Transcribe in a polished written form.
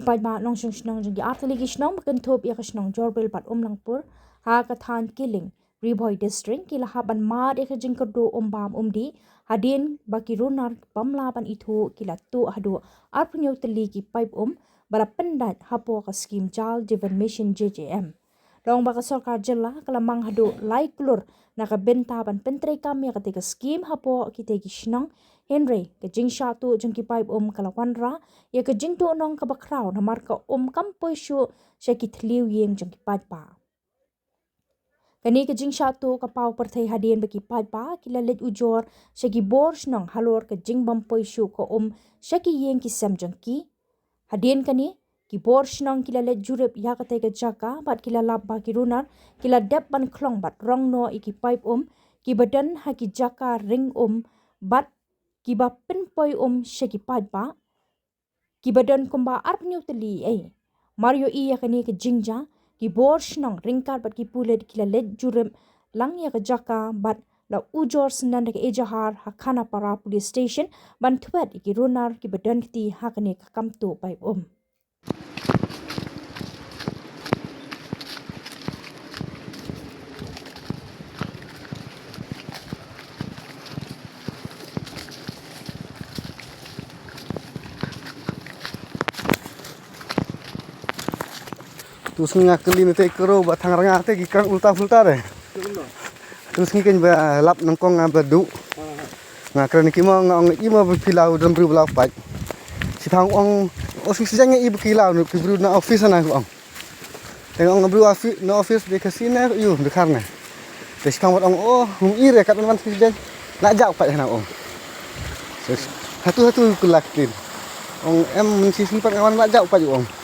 pai ba nong Shnong jong ki artali ki Shnong bakan thop ya ka Shnong jorbel pat langpur ha ka than killing Riboy district kila haban ma de ka jing kerdo bam di hadin baki runar pamla ban itu kila tu haduh arpunyo teli ki pipe bara pendat hapo ka skhim jal divan mission JJM dong baka sarkar jela kala mang haduh lai klur naka benta ban pentre kami ka teka skhim hapo ki tegi Shnong Henry ke jing Shah tu jeng ki pipe kala wanra ya ke jing tu nong ka bakraw na marka kampoi shu syakit liu yeng jeng ki pipe pa kani ke jing Shah tu ka pau perthai hadien baki pipe pa kila let ujor syaki bor Shnong halor ke jing bampoi shu ko syaki yeng ki sem jeng ki hadien kani ki bor Shnong kila let jurep ya ka teka jaka bat kila lap ba ki runar kila dep ban klong bat rong no iki pipe ki badan ha ki jaka ring bat ki ba pinpoi syaki pipe pa ki badan kumba arpnyu teli Mario iya kani ke jingja ki bor Shnong ringkar bat ki pulet kila let jurem lang ya ke jaka bat la ujor sendan ke ejahar hakana para police station ban thuat ki runar ki badan ti hakani ka kamtu pipe Terus ngakeli nete kero batang ranga te gikan ulta-ulta deh. Terus ngiken ba lap nangkong ngabadu. Ngakren ki mo ngong ima bilau dam ru blau pai. Si thang ong office jang i bilau nu bru na office na ong. Tengok ngabru office no office de kasine yu de karne. Te si thang ong hum ire kat man presiden. Nak jak pai na ong. Terus hatu kulak tin. Ong em men si simpan kawan nak jak pai ong.